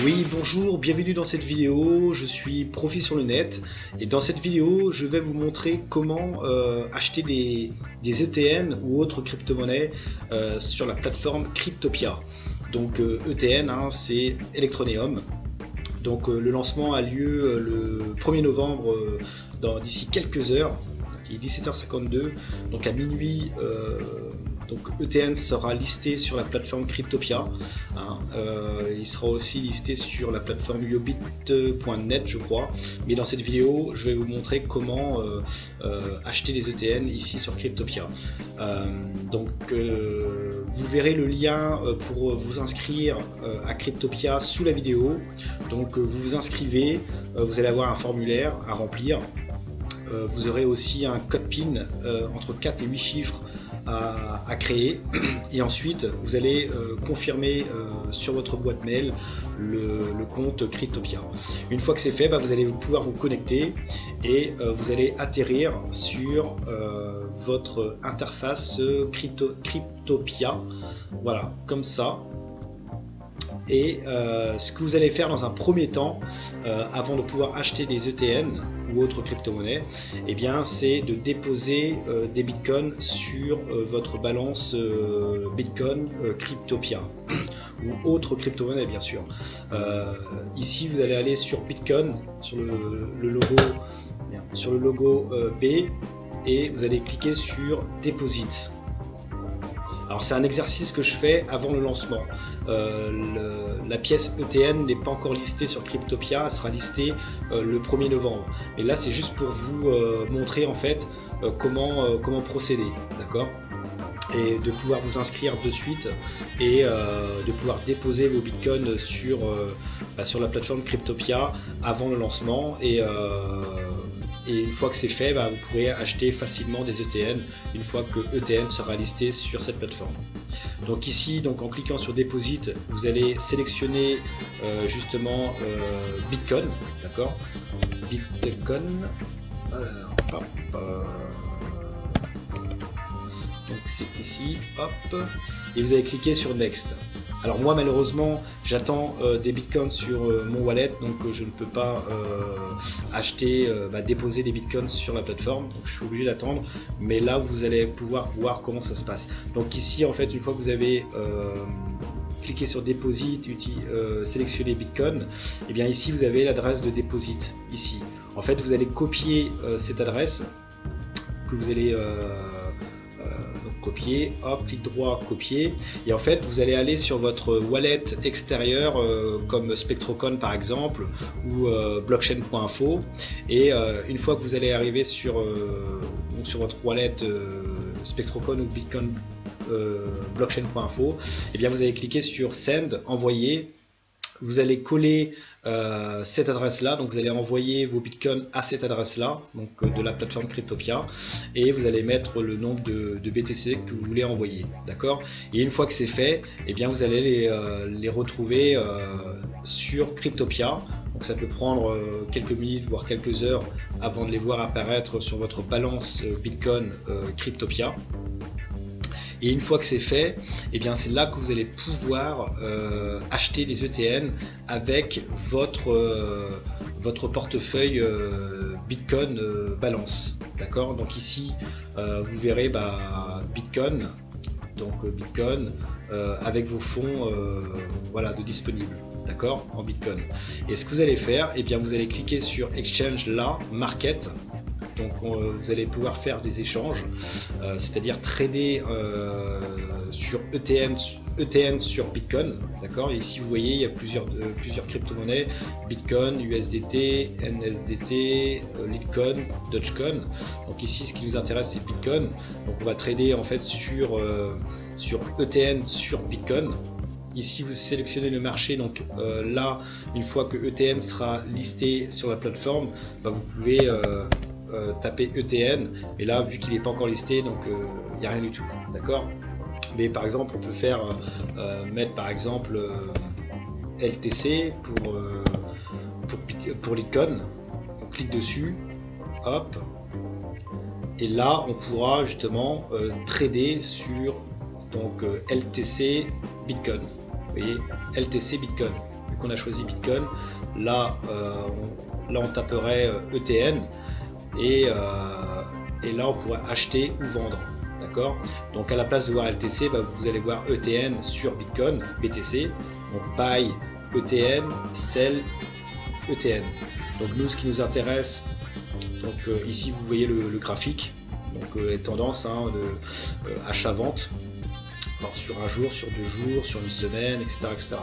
Oui, bonjour, bienvenue dans cette vidéo, je suis Profi sur le net et dans cette vidéo je vais vous montrer comment acheter des ETN ou autres crypto-monnaies sur la plateforme Cryptopia. Donc ETN, c'est Electroneum. Donc le lancement a lieu le 1er novembre d'ici quelques heures, il est 17h52, donc à minuit. Donc ETN sera listé sur la plateforme Cryptopia, il sera aussi listé sur la plateforme yobit.net je crois, mais dans cette vidéo je vais vous montrer comment acheter des ETN ici sur Cryptopia. Donc vous verrez le lien pour vous inscrire à Cryptopia sous la vidéo. Donc vous vous inscrivez, vous allez avoir un formulaire à remplir, vous aurez aussi un code PIN entre 4 et 8 chiffres à créer, et ensuite vous allez confirmer sur votre boîte mail le compte Cryptopia. Une fois que c'est fait, vous allez pouvoir vous connecter et vous allez atterrir sur votre interface Cryptopia, voilà, comme ça. Et ce que vous allez faire dans un premier temps, avant de pouvoir acheter des ETN ou autres crypto-monnaies, c'est de déposer des bitcoins sur votre balance Bitcoin Cryptopia ou autre crypto-monnaie bien sûr. Ici vous allez aller sur Bitcoin, sur le logo B, et vous allez cliquer sur Deposit. Alors c'est un exercice que je fais avant le lancement. La pièce ETN n'est pas encore listée sur Cryptopia, elle sera listée le 1er novembre. Et là c'est juste pour vous montrer en fait comment procéder, d'accord, et de pouvoir vous inscrire de suite et de pouvoir déposer vos bitcoins sur la plateforme Cryptopia avant le lancement. Et une fois que c'est fait, vous pourrez acheter facilement des ETN une fois que ETN sera listé sur cette plateforme. Donc ici, en cliquant sur Deposit, vous allez sélectionner justement Bitcoin, d'accord, Bitcoin. Alors, donc c'est ici, hop, et vous allez cliquer sur Next. Alors moi malheureusement j'attends des bitcoins sur mon wallet, donc je ne peux pas déposer des bitcoins sur la plateforme, donc je suis obligé d'attendre. Mais là vous allez pouvoir voir comment ça se passe. Donc ici en fait, une fois que vous avez cliqué sur Deposit, sélectionner Bitcoin, ici vous avez l'adresse de Deposit. Ici en fait vous allez copier cette adresse que vous allez copier, hop, clic droit, copier, et en fait vous allez aller sur votre wallet extérieur comme SpectroCon par exemple, ou blockchain.info, et une fois que vous allez arriver sur votre wallet SpectroCon ou Bitcoin blockchain.info, vous allez cliquer sur Send, envoyer. Vous allez coller cette adresse là, donc vous allez envoyer vos bitcoins à cette adresse là, donc de la plateforme Cryptopia, et vous allez mettre le nombre de BTC que vous voulez envoyer, d'accord. Et une fois que c'est fait, vous allez les retrouver sur Cryptopia. Donc ça peut prendre quelques minutes voire quelques heures avant de les voir apparaître sur votre balance Bitcoin Cryptopia. Et une fois que c'est fait, c'est là que vous allez pouvoir acheter des ETN avec votre portefeuille Bitcoin balance, d'accord. Donc ici vous verrez Bitcoin, donc Bitcoin avec vos fonds de disponibles, d'accord, en Bitcoin. Et ce que vous allez faire, vous allez cliquer sur Exchange là, Market. Donc vous allez pouvoir faire des échanges, c'est-à-dire trader sur ETN sur Bitcoin, d'accord. Et ici vous voyez il y a plusieurs crypto-monnaies, Bitcoin, USDT, NSDT, Litecoin, Dogecoin. Donc ici ce qui nous intéresse c'est Bitcoin, donc on va trader en fait sur ETN sur Bitcoin. Ici vous sélectionnez le marché, donc là une fois que ETN sera listé sur la plateforme, vous pouvez taper ETN, et là vu qu'il n'est pas encore listé, donc il n'y a rien du tout, d'accord. Mais par exemple on peut faire mettre par exemple LTC pour Litecoin. On clique dessus, hop, et là on pourra justement trader sur LTC Bitcoin. Vous voyez, LTC Bitcoin. qu'on a choisi Bitcoin, là, on taperait ETN et là on pourrait acheter ou vendre. D'accord. Donc à la place de voir LTC, vous allez voir ETN sur Bitcoin, BTC. Donc buy ETN, sell ETN. Donc nous, ce qui nous intéresse, donc ici vous voyez le graphique, donc les tendances de achat-vente. Alors sur un jour, sur 2 jours, sur une semaine, etc. etc.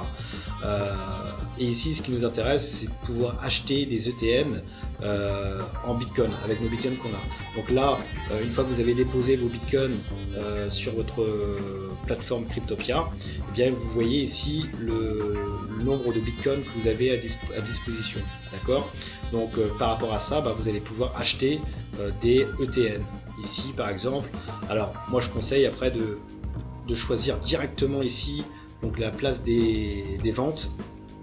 Et ici, ce qui nous intéresse, c'est de pouvoir acheter des ETN en Bitcoin, avec nos Bitcoins qu'on a. Donc là, une fois que vous avez déposé vos Bitcoins sur votre plateforme Cryptopia, eh bien, vous voyez ici le nombre de Bitcoins que vous avez à disposition. D'accord. Donc par rapport à ça, vous allez pouvoir acheter des ETN. Ici, par exemple, alors moi je conseille après de choisir directement ici donc la place des ventes.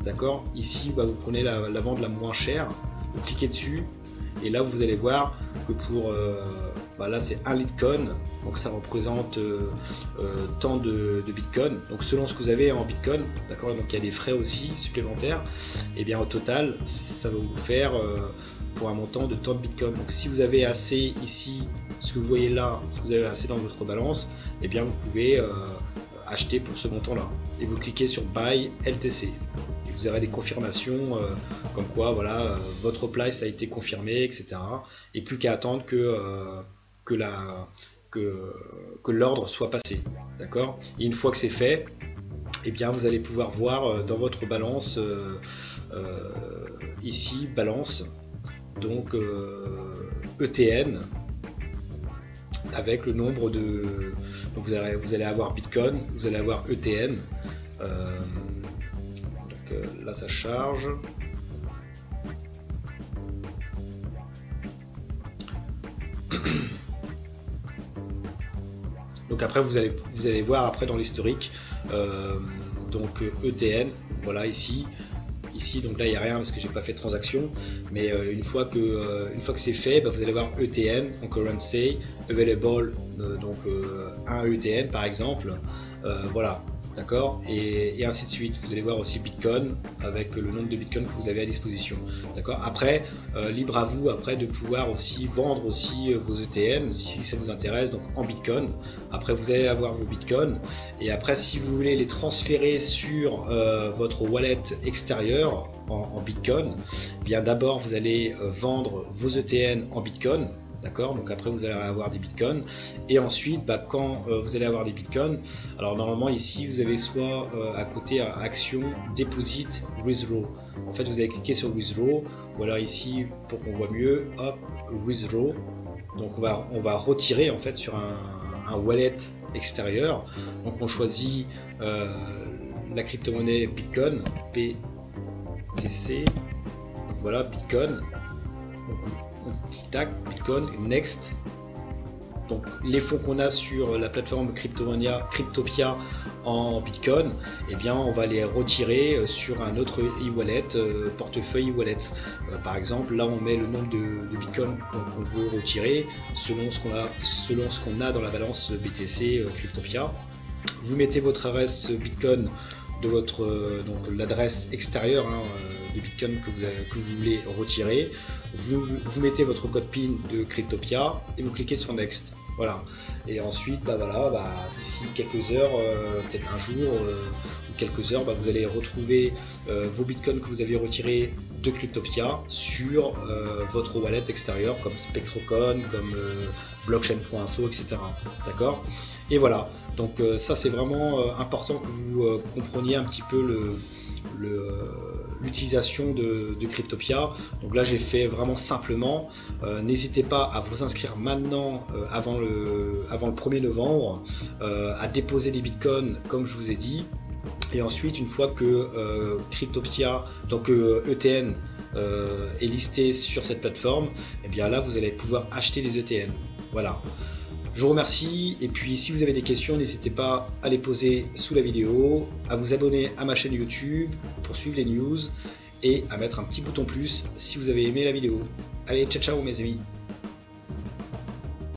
D'accord. Ici vous prenez la vente la moins chère, vous cliquez dessus et là vous allez voir que pour là c'est 1 Litecoin, donc ça représente tant de Bitcoin. Donc selon ce que vous avez en Bitcoin, d'accord, donc il y a des frais aussi supplémentaires, et bien au total ça va vous faire pour un montant de tant de Bitcoin. Donc si vous avez assez ici, ce que vous voyez là, si vous avez assez dans votre balance, et bien vous pouvez acheter pour ce montant là et vous cliquez sur buy LTC et vous aurez des confirmations comme quoi voilà votre place a été confirmée, etc. et plus qu'à attendre que l'ordre soit passé. D'accord. Et une fois que c'est fait, et bien vous allez pouvoir voir dans votre balance ici balance, donc ETN avec le nombre de, donc vous allez avoir Bitcoin, vous allez avoir ETN, donc là ça charge. Donc après vous allez voir après dans l'historique donc ETN, voilà ici donc là il n'y a rien parce que j'ai pas fait de transaction, mais une fois que c'est fait, vous allez voir ETN en currency available, donc 1 ETN par exemple, voilà, d'accord, et ainsi de suite. Vous allez voir aussi Bitcoin avec le nombre de Bitcoin que vous avez à disposition, d'accord. Après libre à vous après de pouvoir aussi vendre aussi vos ETN si ça vous intéresse, donc en Bitcoin. Après vous allez avoir vos Bitcoins et après si vous voulez les transférer sur votre wallet extérieur en Bitcoin, bien d'abord vous allez vendre vos ETN en Bitcoin. D'accord, donc après vous allez avoir des bitcoins et ensuite quand vous allez avoir des bitcoins, alors normalement ici vous avez soit à côté action deposit withdraw. En fait vous allez cliquer sur withdraw, ou alors ici pour qu'on voit mieux, hop, withdraw. Donc on va retirer en fait sur un wallet extérieur. Donc on choisit la crypto-monnaie Bitcoin, BTC, donc voilà Bitcoin. Tac, Bitcoin, next. Donc les fonds qu'on a sur la plateforme Cryptopia en Bitcoin, eh bien on va les retirer sur un autre e-wallet, portefeuille e-wallet. Par exemple, là on met le nombre de Bitcoin qu'on veut retirer selon ce qu'on a dans la balance BTC Cryptopia. Vous mettez votre adresse Bitcoin de votre donc l'adresse extérieure de Bitcoin que vous voulez retirer. Vous mettez votre code PIN de Cryptopia et vous cliquez sur Next. Voilà. Et ensuite, d'ici quelques heures, peut-être un jour ou quelques heures, vous allez retrouver vos bitcoins que vous avez retirés de Cryptopia sur votre wallet extérieur comme Spectrocoin, comme blockchain.info, etc. D'accord. Et voilà. Donc ça c'est vraiment important que vous compreniez un petit peu l'utilisation de Cryptopia. Donc là j'ai fait vraiment simplement. N'hésitez pas à vous inscrire maintenant avant le 1er novembre, à déposer des bitcoins comme je vous ai dit, et ensuite une fois que Cryptopia, donc ETN est listé sur cette plateforme, et bien là vous allez pouvoir acheter des ETN. Voilà. Je vous remercie, et puis si vous avez des questions, n'hésitez pas à les poser sous la vidéo, à vous abonner à ma chaîne YouTube pour suivre les news, et à mettre un petit bouton plus si vous avez aimé la vidéo. Allez, ciao ciao mes amis.